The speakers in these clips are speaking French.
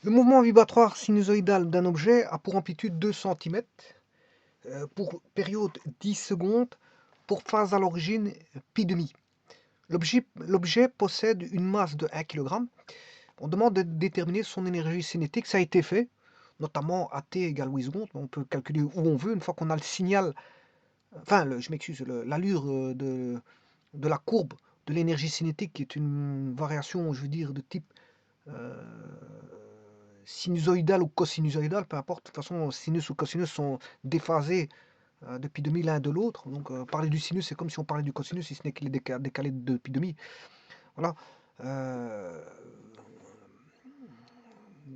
Le mouvement vibratoire sinusoïdal d'un objet a pour amplitude 2 cm, pour période 10 secondes, pour phase à l'origine pi demi. L'objet possède une masse de 1 kg. On demande de déterminer son énergie cinétique. Ça a été fait, notamment à t égale 8 secondes. On peut calculer où on veut, une fois qu'on a le signal, enfin, je m'excuse, l'allure de la courbe de l'énergie cinétique, qui est une variation, je veux dire, de type euh, sinusoïdal ou cosinusoïdal, peu importe. De toute façon, sinus ou cosinus sont déphasés depuis demi l'un de l'autre. Donc, parler du sinus, c'est comme si on parlait du cosinus, si ce n'est qu'il est décalé de pi demi. Voilà. Euh,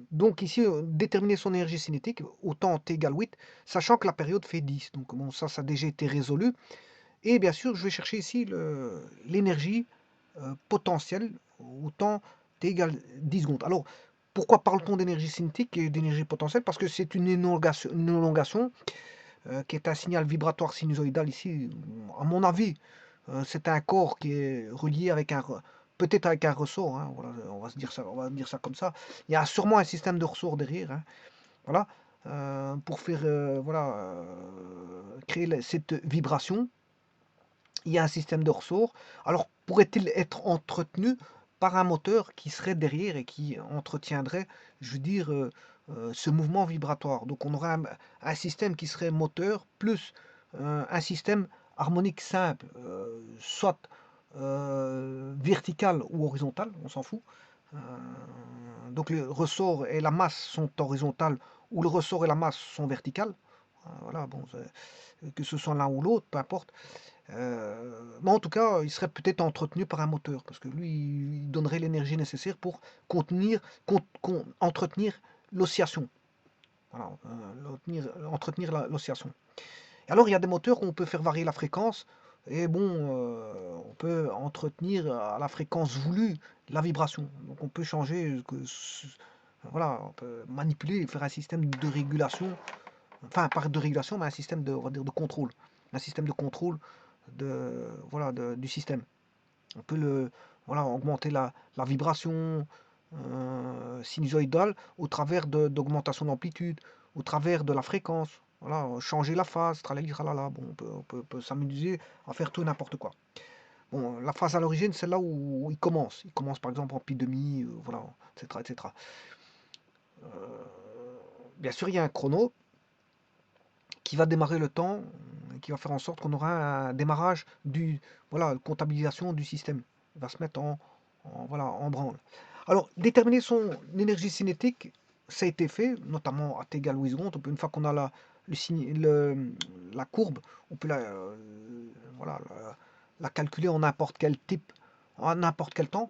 donc ici, déterminer son énergie cinétique, autant t égale 8, sachant que la période fait 10. Donc bon, ça a déjà été résolu. Et bien sûr, je vais chercher ici l'énergie potentielle, autant t égale 10 secondes. Alors, pourquoi parle-t-on d'énergie cinétique et d'énergie potentielle? Parce que c'est une élongation qui est un signal vibratoire sinusoïdal ici. À mon avis, c'est un corps qui est relié avec peut-être avec un ressort, hein, voilà, on va dire ça comme ça. Il y a sûrement un système de ressort derrière, hein, voilà, pour faire, voilà, créer cette vibration. Il y a un système de ressort. Alors, pourrait-il être entretenu par un moteur qui serait derrière et qui entretiendrait, je veux dire, ce mouvement vibratoire? Donc, on aurait un système qui serait moteur plus un système harmonique simple, soit vertical ou horizontal, on s'en fout. Euh, donc, le ressort et la masse sont horizontales ou le ressort et la masse sont verticales. Voilà, bon, que ce soit l'un ou l'autre, peu importe. Mais en tout cas, il serait peut-être entretenu par un moteur, parce que lui, il donnerait l'énergie nécessaire pour entretenir l'oscillation. Voilà, entretenir l'oscillation. Alors, il y a des moteurs où on peut faire varier la fréquence, et bon, on peut entretenir à la fréquence voulue la vibration. Donc, on peut changer, voilà, on peut manipuler et faire un système de régulation, enfin, pas de régulation, mais un système on va dire, de contrôle. Un système de contrôle voilà, du système. On peut voilà, augmenter la vibration sinusoïdale au travers d'augmentation d'amplitude, au travers de la fréquence. Voilà, changer la phase, tralali, tralala. Bon, on peut s'amuser à faire tout et n'importe quoi. Bon, la phase à l'origine, c'est là où il commence. Il commence par exemple en pi demi, voilà, etc., etc. Bien sûr, il y a un chrono qui va démarrer le temps, qui va faire en sorte qu'on aura un démarrage voilà, comptabilisation du système. Il va se mettre voilà, en branle. Alors, déterminer son énergie cinétique, ça a été fait, notamment à t égale 8 secondes. Une fois qu'on a la courbe, on peut voilà, la calculer en n'importe quel type, en n'importe quel temps.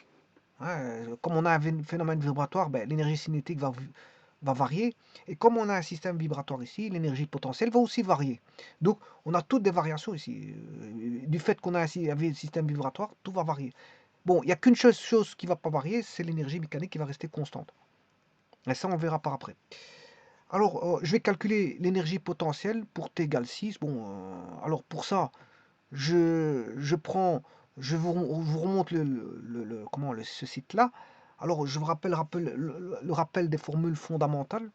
Hein. Comme on a un phénomène vibratoire, ben, l'énergie cinétique va varier. Et comme on a un système vibratoire ici, l'énergie potentielle va aussi varier. Donc, on a toutes des variations ici. Du fait qu'on a un système vibratoire, tout va varier. Bon, il n'y a qu'une chose qui ne va pas varier, c'est l'énergie mécanique qui va rester constante. Et ça, on verra par après. Alors, je vais calculer l'énergie potentielle pour t égale 6. Bon, alors pour ça, je prends, vous remonte ce site-là. Alors, je vous rappelle le rappel des formules fondamentales.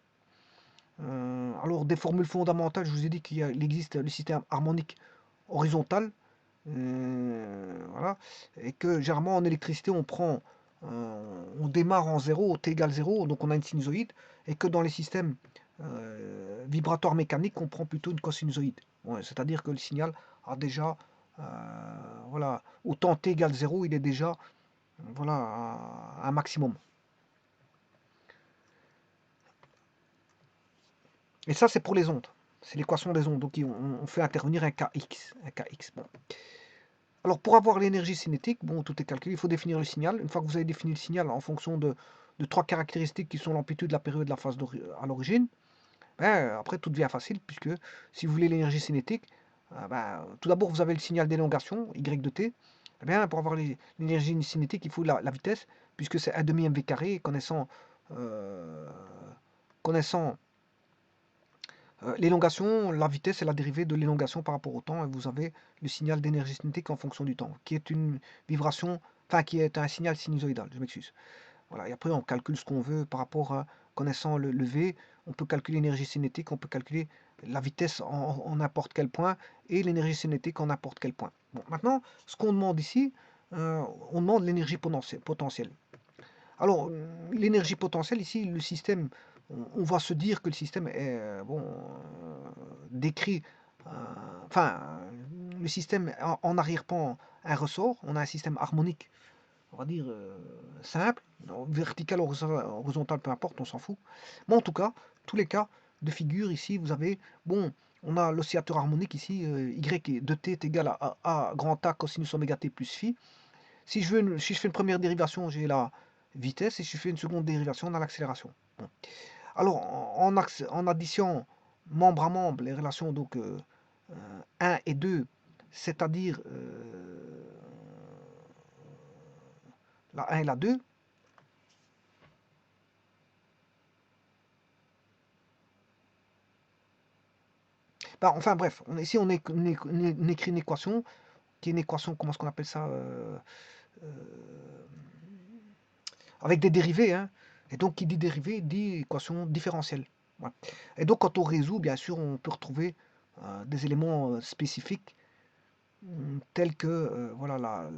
Alors, des formules fondamentales, je vous ai dit qu'il existe le système harmonique horizontal, voilà, et que généralement en électricité, on démarre en 0, t égale 0, donc on a une sinusoïde, et que dans les systèmes vibratoires mécaniques, on prend plutôt une cosinusoïde. Ouais, c'est-à-dire que le signal a déjà, euh, voilà, autant t égale 0, il est déjà, voilà, à un maximum. Et ça, c'est pour les ondes. C'est l'équation des ondes. Donc, on fait intervenir un kx. Un kx. Bon. Alors, pour avoir l'énergie cinétique, bon, tout est calculé. Il faut définir le signal. Une fois que vous avez défini le signal en fonction de trois caractéristiques qui sont l'amplitude, la période, la phase à l'origine, ben, après, tout devient facile, puisque si vous voulez l'énergie cinétique, ben, tout d'abord, vous avez le signal d'élongation, y de t. Eh bien, pour avoir l'énergie cinétique, il faut la vitesse, puisque c'est 1 demi mv carré, euh, connaissant l'élongation, la vitesse est la dérivée de l'élongation par rapport au temps, et vous avez le signal d'énergie cinétique en fonction du temps, qui est une vibration, enfin qui est un signal sinusoïdal, je m'excuse. Voilà, et après, on calcule ce qu'on veut par rapport à, connaissant le V, on peut calculer l'énergie cinétique, on peut calculer la vitesse en n'importe quel point et l'énergie cinétique en n'importe quel point. Bon, maintenant, ce qu'on demande ici, on demande l'énergie potentielle. Alors, l'énergie potentielle, ici, le système, on va se dire que le système est, décrit, euh, enfin, le système en arrière-plan, un ressort, on a un système harmonique, on va dire, simple, vertical, horizontal, peu importe, on s'en fout. Mais en tout cas, tous les cas de figure ici, vous avez, bon, on a l'oscillateur harmonique ici, y de t est égal à grand A cosinus oméga t plus phi. Si je fais une première dérivation, j'ai la vitesse, et si je fais une seconde dérivation, on a l'accélération. Bon. Alors, en addition membre à membre, les relations donc 1 et 2, c'est-à-dire la 1 et la 2, ben, enfin bref, ici on écrit une équation, qui est une équation, comment est-ce qu'on appelle ça, euh, avec des dérivés, hein. Et donc qui dit dérivée dit équation différentielle. Voilà. Et donc quand on résout, bien sûr, on peut retrouver des éléments spécifiques tels que, voilà,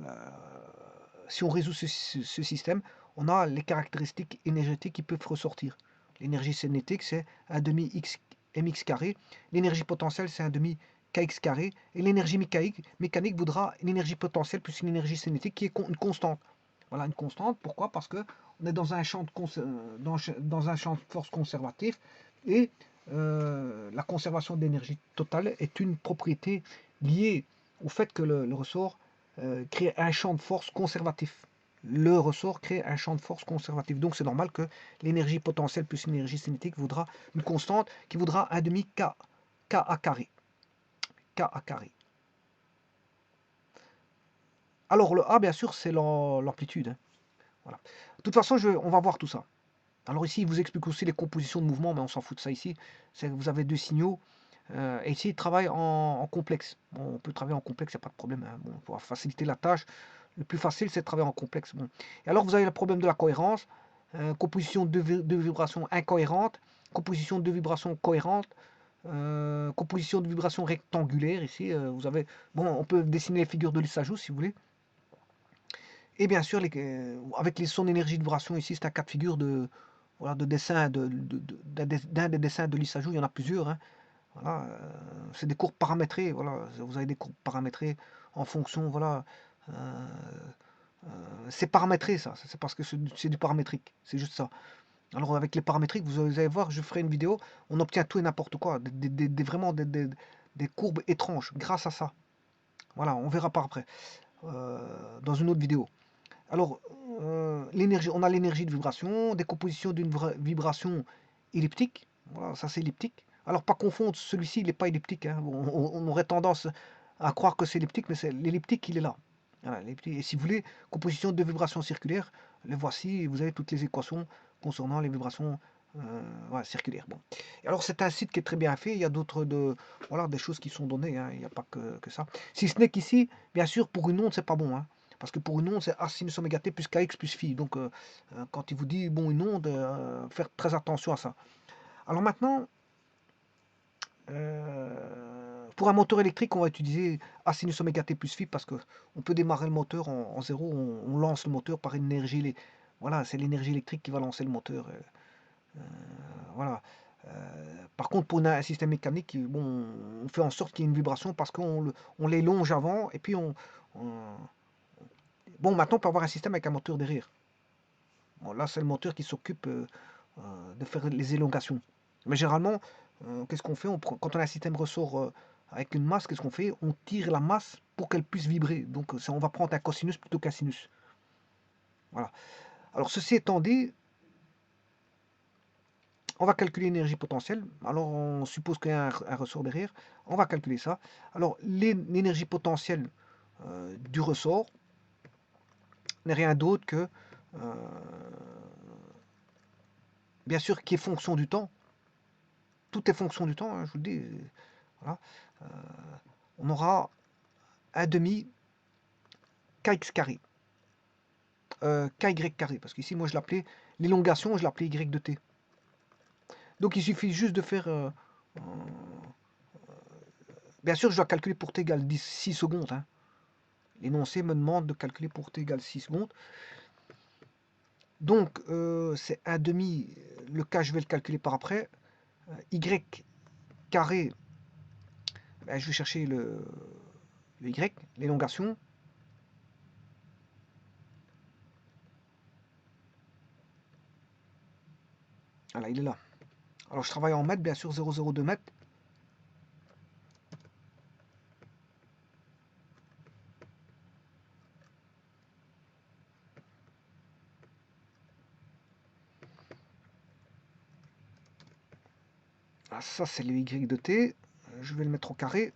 si on résout ce système, on a les caractéristiques énergétiques qui peuvent ressortir. L'énergie cinétique, c'est un demi x mx carré. L'énergie potentielle, c'est un demi kx carré. Et l'énergie mécanique voudra une énergie potentielle plus une énergie cinétique qui est une constante. Voilà, une constante. Pourquoi? Parce que on est dans un champ dans un champ de force conservatif, et la conservation d'énergie totale est une propriété liée au fait que le ressort crée un champ de force conservatif. Le ressort crée un champ de force conservatif. Donc c'est normal que l'énergie potentielle plus l'énergie cinétique voudra une constante qui voudra un demi K, Ka carré. Ka carré. Alors le A, bien sûr, c'est l'amplitude. Hein. Voilà. De toute façon, on va voir tout ça. Alors ici, il vous explique aussi les compositions de mouvements, mais on s'en fout de ça ici. C'est que vous avez deux signaux. Et ici, il travaille en complexe. Bon, on peut travailler en complexe, il n'y a pas de problème. Hein. Bon, pour faciliter la tâche, le plus facile, c'est de travailler en complexe. Bon. Et alors, vous avez le problème de la cohérence. Composition de vibrations incohérentes, composition de vibrations cohérentes, composition de vibrations rectangulaires. Ici, vous avez... Bon, on peut dessiner les figures de Lissajous, si vous voulez. Et bien sûr, avec son énergie de vibration, ici, c'est un cas de figure de, voilà, de dessin, d'un des dessins de Lissajous, il y en a plusieurs. Hein. Voilà, c'est des courbes paramétrées. Voilà, vous avez des courbes paramétrées en fonction. Voilà, euh, c'est paramétré ça. C'est parce que c'est du paramétrique. C'est juste ça. Alors avec les paramétriques, vous allez voir, je ferai une vidéo. On obtient tout et n'importe quoi, vraiment des courbes étranges grâce à ça. Voilà, on verra par après dans une autre vidéo. Alors, l'énergie, on a l'énergie de vibration, décomposition d'une vibration elliptique. Voilà, ça c'est elliptique. Alors, pas confondre, celui-ci, il n'est pas elliptique. Hein. On aurait tendance à croire que c'est elliptique, mais c'est l'elliptique, il est là. Voilà, et si vous voulez, composition de vibrations circulaires, les voici, et vous avez toutes les équations concernant les vibrations voilà, circulaires. Bon. Et alors, c'est un site qui est très bien fait. Il y a voilà, des choses qui sont données. Hein. Il n'y a pas que ça. Si ce n'est qu'ici, bien sûr, pour une onde, c'est pas bon. Hein. Parce que pour une onde, c'est A sinus oméga t plus kx plus phi. Donc, quand il vous dit, bon, une onde, faire très attention à ça. Alors maintenant, pour un moteur électrique, on va utiliser A sinus oméga t plus phi parce qu'on peut démarrer le moteur en zéro. On lance le moteur par une énergie. Voilà, c'est l'énergie électrique qui va lancer le moteur. Voilà. Par contre, pour un système mécanique, bon, on fait en sorte qu'il y ait une vibration parce qu'on les longe avant et puis bon, maintenant, on peut avoir un système avec un moteur derrière. Bon, là, c'est le moteur qui s'occupe de faire les élongations. Mais généralement, qu'est-ce qu'on fait? Quand on a un système ressort avec une masse, qu'est-ce qu'on fait? On tire la masse pour qu'elle puisse vibrer. Donc, on va prendre un cosinus plutôt qu'un sinus. Voilà. Alors, ceci étant dit, on va calculer l'énergie potentielle. Alors, on suppose qu'il y a un ressort derrière. On va calculer ça. Alors, l'énergie potentielle du ressort n'est rien d'autre que, bien sûr, qui est fonction du temps. Tout est fonction du temps, hein, je vous le dis. Voilà. On aura un demi kx carré. KY carré. Parce qu'ici, moi, je l'appelais l'élongation, je l'appelais Y de T. Donc, il suffit juste de faire... bien sûr, je dois calculer pour T égale 6 secondes. Hein. L'énoncé me demande de calculer pour T égale 6 secondes. Donc, c'est 1 demi. Le K, je vais le calculer par après. Y carré, ben, je vais chercher le Y, l'élongation. Voilà, il est là. Alors, je travaille en mètres, bien sûr, 0,02 mètres. Ah, ça, c'est le Y de T. Je vais le mettre au carré.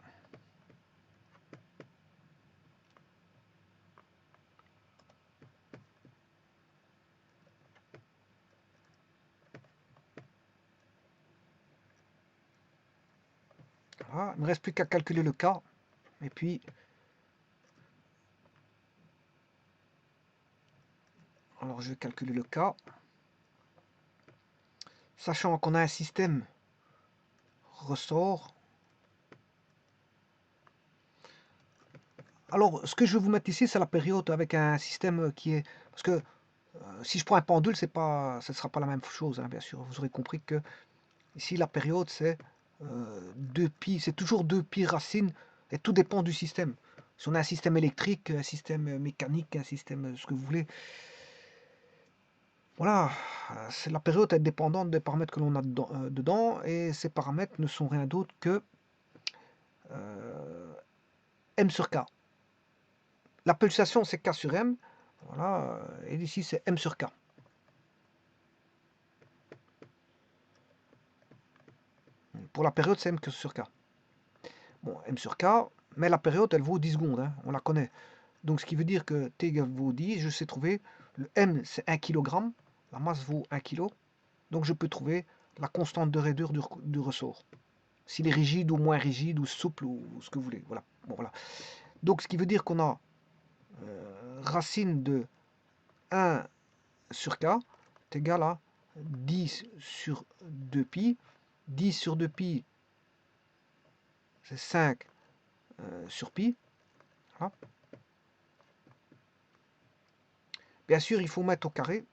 Voilà, il ne me reste plus qu'à calculer le K. Et puis, alors je vais calculer le K. Sachant qu'on a un système ressort. Alors, ce que je vais vous mettre ici, c'est la période avec un système qui est... Parce que si je prends un pendule, ce ne sera pas la même chose, hein, bien sûr. Vous aurez compris que ici, la période, c'est 2π. C'est toujours 2π racines. Et tout dépend du système. Si on a un système électrique, un système mécanique, un système ce que vous voulez. Voilà, c'est la période est dépendante des paramètres que l'on a dedans. Et ces paramètres ne sont rien d'autre que M sur K. La pulsation, c'est K sur M. Voilà, et ici, c'est M sur K. Pour la période, c'est M sur K. Bon, M sur K, mais la période, elle vaut 10 secondes, hein, on la connaît. Donc, ce qui veut dire que T vaut 10, je sais trouver, le M, c'est 1 kg, la masse vaut 1 kg, donc je peux trouver la constante de raideur du ressort. S'il est rigide ou moins rigide, ou souple, ou ce que vous voulez. Voilà. Bon, voilà. Donc, ce qui veut dire qu'on a racine de 1 sur K est égal à 10 sur 2pi. 10 sur 2pi, c'est 5 sur pi. Voilà. Bien sûr, il faut mettre au carré.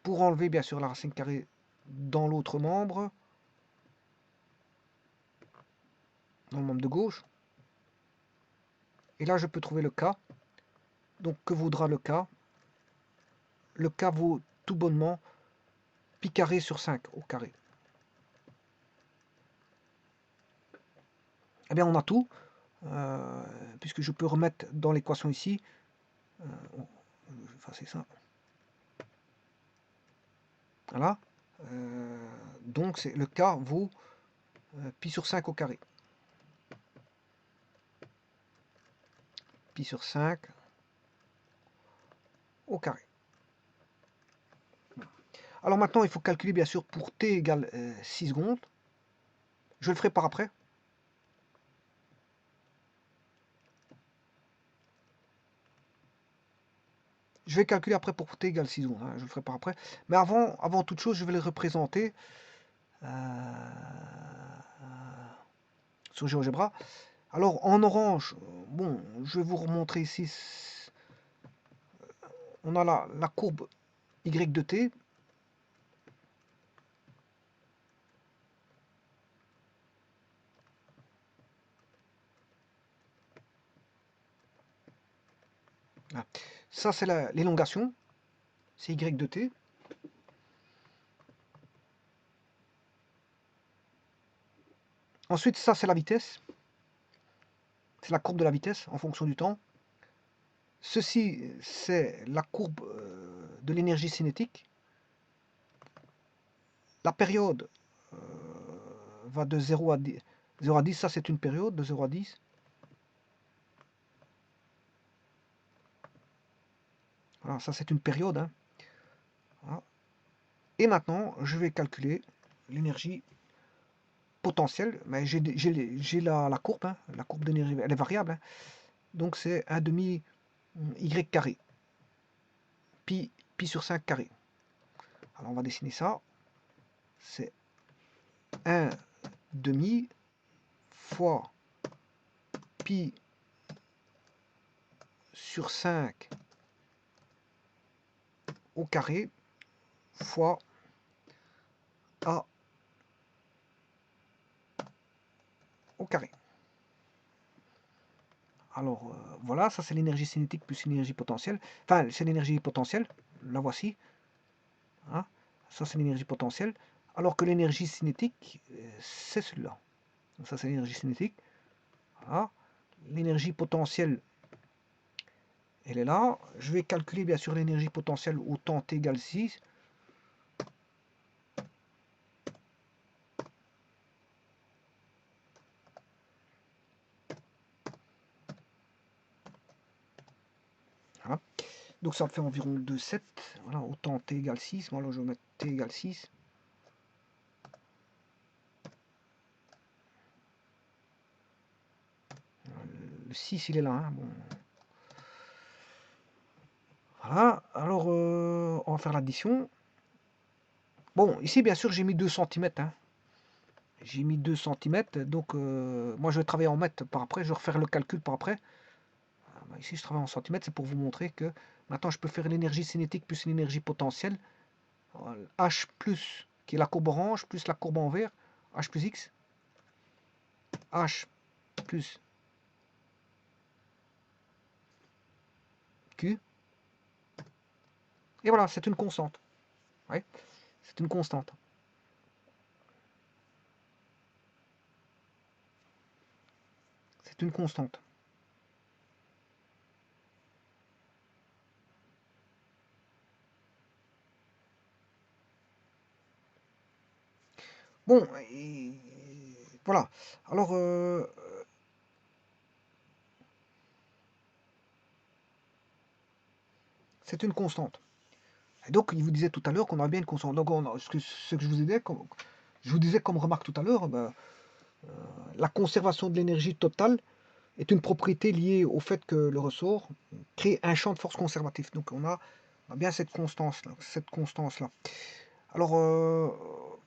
Pour enlever, bien sûr, la racine carrée dans l'autre membre. Dans le membre de gauche. Et là, je peux trouver le K. Donc, que vaudra le K? Le K vaut tout bonnement pi carré sur 5 au carré. Eh bien, on a tout. Puisque je peux remettre dans l'équation ici. Je vais effacer ça. Voilà. Donc, le K vaut pi sur 5 au carré. Pi sur 5 au carré. Alors maintenant, il faut calculer bien sûr pour t égale 6 secondes. Je le ferai par après. Je vais calculer après pour t égale 6 secondes. Hein, je le ferai par après. Mais avant toute chose, je vais les représenter sur GeoGebra. Alors en orange, bon, je vais vous remontrer ici. On a la courbe y de t. Voilà. Ça, c'est l'élongation. C'est y de t. Ensuite, ça, c'est la vitesse. C'est la courbe de la vitesse en fonction du temps. Ceci, c'est la courbe de l'énergie cinétique. La période va de 0 à 10. 0 à 10, ça c'est une période de 0 à 10. Voilà, ça c'est une période. Hein. Voilà. Et maintenant, je vais calculer l'énergie potentielle. J'ai la courbe, hein, la courbe d'énergie, elle est variable. Hein. Donc c'est 1 demi y carré. Pi sur 5 carré. Alors on va dessiner ça. C'est 1 demi fois pi sur 5 au carré fois a au carré. Alors voilà, ça c'est l'énergie cinétique plus l'énergie potentielle. Enfin, c'est l'énergie potentielle, la voici. Hein, ça c'est l'énergie potentielle. Alors que l'énergie cinétique, c'est celui-là. Ça c'est l'énergie cinétique. Voilà. L'énergie potentielle, elle est là. Je vais calculer bien sûr l'énergie potentielle au temps t égale 6. Voilà. Donc ça me fait environ 2,7. Voilà, au temps t égale 6. Moi là je vais mettre t égale 6. Le 6 il est là. Hein. Bon. Voilà. Alors on va faire l'addition. Bon, ici bien sûr j'ai mis 2 cm. Hein. J'ai mis 2 cm. Donc moi je vais travailler en mètres par après. Je vais refaire le calcul par après. Ici je travaille en centimètres. C'est pour vous montrer que maintenant je peux faire l'énergie cinétique plus l'énergie potentielle. H plus, qui est la courbe orange, plus la courbe en vert, H plus X, H plus Q, et voilà, c'est une constante. Ouais, c'est une constante. C'est une constante. Bon, et voilà. Alors, c'est une constante. Et donc, il vous disait tout à l'heure qu'on a bien une constante. Donc, ce que je vous disais, je vous disais comme remarque tout à l'heure, la conservation de l'énergie totale est une propriété liée au fait que le ressort crée un champ de force conservatif. Donc, on a bien cette constance-là. Alors,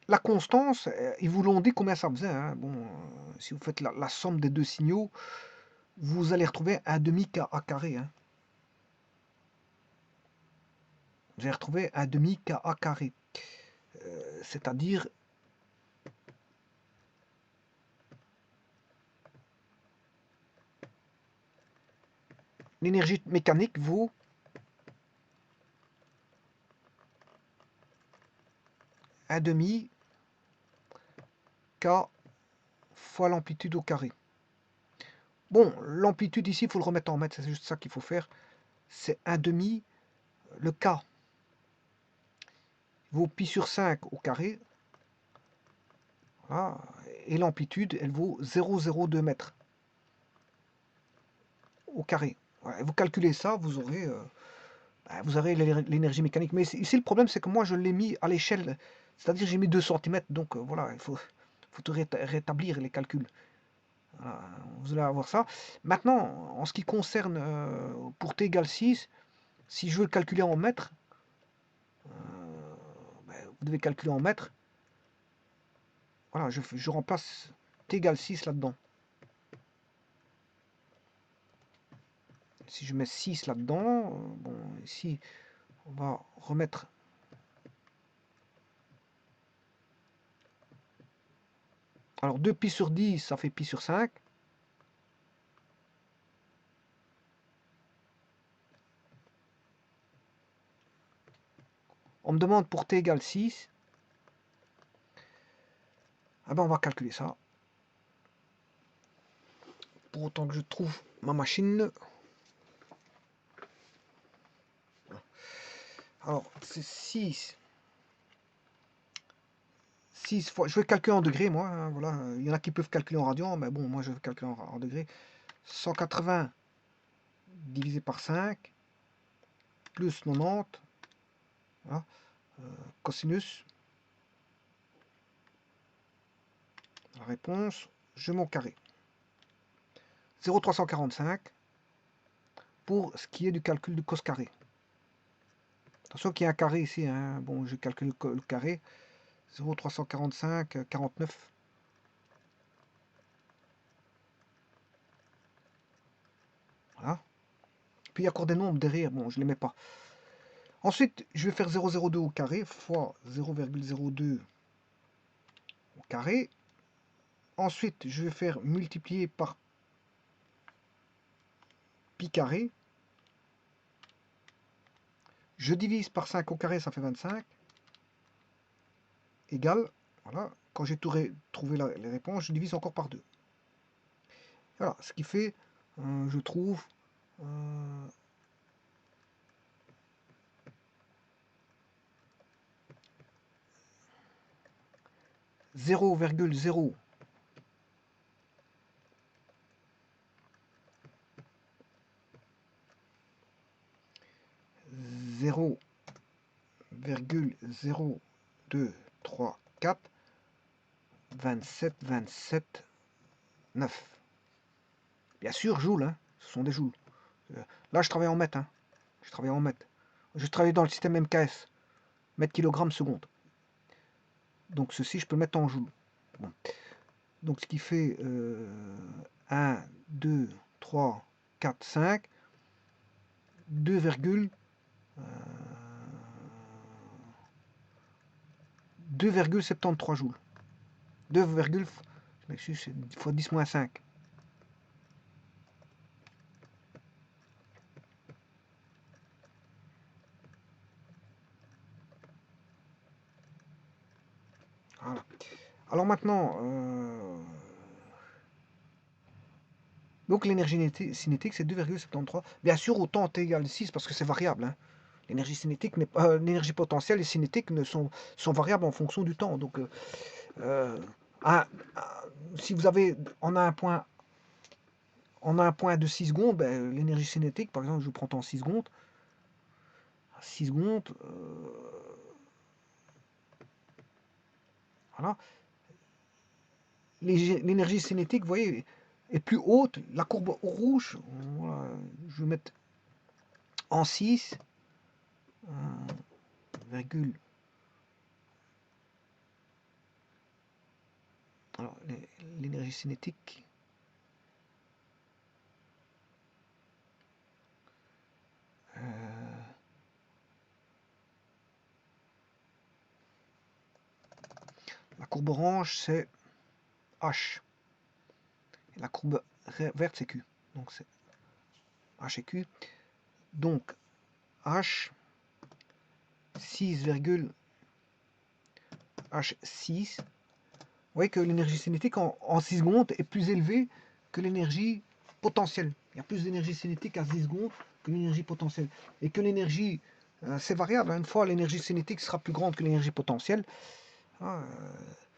la constance, ils vous l'ont dit combien ça faisait. Hein. Bon, si vous faites la somme des deux signaux, vous allez retrouver un demi Ka carré. Hein. Vous allez retrouver un demi Ka carré. C'est-à-dire l'énergie mécanique vaut un demi K fois l'amplitude au carré. Bon, l'amplitude ici, il faut le remettre en mètres, c'est juste ça qu'il faut faire. C'est un demi, le K vaut pi sur 5 au carré. Voilà, et l'amplitude, elle vaut 0,02 mètres au carré. Voilà, et vous calculez ça, vous aurez l'énergie mécanique. Mais ici, le problème, c'est que moi, je l'ai mis à l'échelle. C'est-à-dire, j'ai mis 2 cm. Donc, voilà, il faut tout rétablir les calculs. Voilà, vous allez avoir ça. Maintenant, en ce qui concerne pour t égale 6, si je veux le calculer en mètres, vous devez calculer en mètres. Voilà, je remplace t égale 6 là-dedans. Si je mets 6 là-dedans, bon, ici, on va remettre. Alors 2 pi sur 10, ça fait pi sur 5. On me demande pour t égale 6. Ah ben on va calculer ça. Pour autant que je trouve ma machine. Alors c'est 6. 6 fois. Je vais calculer en degrés moi. Hein, voilà. Il y en a qui peuvent calculer en radian, mais bon, moi je vais calculer en degrés. 180 divisé par 5 plus 90. Voilà. cosinus, la réponse, je mets au carré. 0,345 pour ce qui est du calcul du cos carré. Attention qu'il y a un carré ici, hein. Bon, je calcule le carré. 0,345, 49. Voilà. Puis il y a encore des nombres derrière, bon, je ne les mets pas. Ensuite, je vais faire 0,02 au carré fois 0,02 au carré. Ensuite, je vais faire multiplier par pi carré. Je divise par 5 au carré, ça fait 25. Égal, voilà, quand j'ai trouvé les réponses, je divise encore par 2. Voilà, ce qui fait, je trouve, 0,0 0,0234 27 9. Bien sûr, joules, hein, ce sont des joules. Là, je travaille en mètres. Hein. Je travaille en mètres. Je travaille dans le système MKS, mètre kilogramme seconde. Donc ceci, je peux mettre en joules. Bon. Donc ce qui fait 1, 2, 3, 4, 5, 2,73 joules. 2, je m'excuse, c'est fois 10 moins 5. Voilà. Alors maintenant, donc l'énergie cinétique, c'est 2,73. Bien sûr, au temps t égale 6, parce que c'est variable. Hein. L'énergie cinétique n'est pas, l'énergie potentielle et cinétique sont variables en fonction du temps. Donc, si vous avez, on a un point de 6 secondes, ben, l'énergie cinétique, par exemple, je prends en 6 secondes. 6 secondes, voilà. L'énergie cinétique, vous voyez, est plus haute. La courbe rouge, voilà, je vais mettre en 6, virgule. Alors, l'énergie cinétique. La courbe orange, c'est H. Et la courbe verte, c'est Q. Donc, c'est H et Q. Donc, H, 6, H6. Vous voyez que l'énergie cinétique en 6 secondes est plus élevée que l'énergie potentielle. Il y a plus d'énergie cinétique à 6 secondes que l'énergie potentielle. Et que l'énergie, c'est variable. Une fois, l'énergie cinétique sera plus grande que l'énergie potentielle.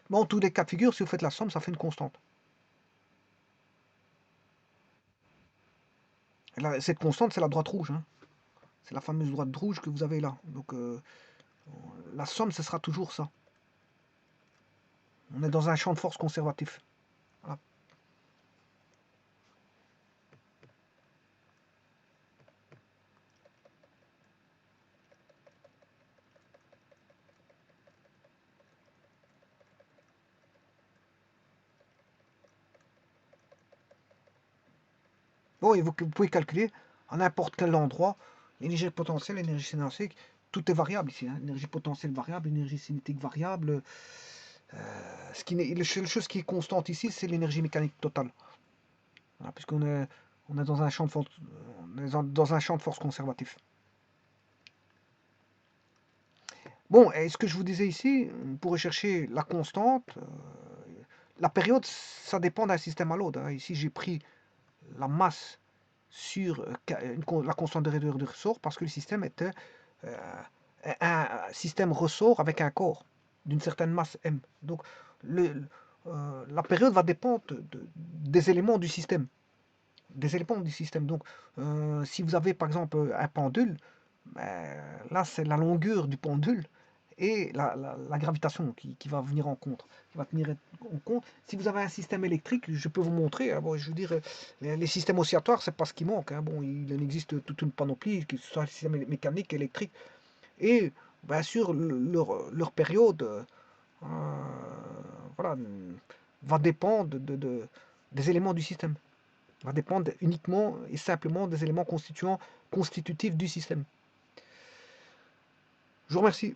Bon, en tous les cas de figure, si vous faites la somme, ça fait une constante. Et là, cette constante, c'est la droite rouge. Hein. C'est la fameuse droite rouge que vous avez là. Donc, la somme, ce sera toujours ça. On est dans un champ de force conservatif. Voilà. Bon, et vous pouvez calculer à n'importe quel endroit l'énergie potentielle, l'énergie cinétique, tout est variable ici. Hein. L'énergie potentielle variable, l'énergie cinétique variable. La seule chose qui est constante ici, c'est l'énergie mécanique totale. Voilà, puisqu'on est, dans un champ de force, dans un champ de force conservatif. Bon, et ce que je vous disais ici, pour rechercher la constante, la période, ça dépend d'un système à l'autre. Hein. Ici, j'ai pris la masse sur la constante de réduire de ressort parce que le système était un système ressort avec un corps d'une certaine masse m. Donc la période va dépendre des éléments du système. Donc si vous avez par exemple un pendule, ben, là c'est la longueur du pendule et la gravitation qui va venir en compte, qui va tenir en compte. Si vous avez un système électrique, je peux vous montrer, hein, bon, je veux dire, les systèmes oscillatoires, c'est pas ce qui manque, hein, bon, il en existe toute une panoplie, que ce soit un système mécanique, électrique, et bien sûr, leur période, voilà, va dépendre des éléments du système, va dépendre uniquement et simplement des éléments constitutifs du système. Je vous remercie.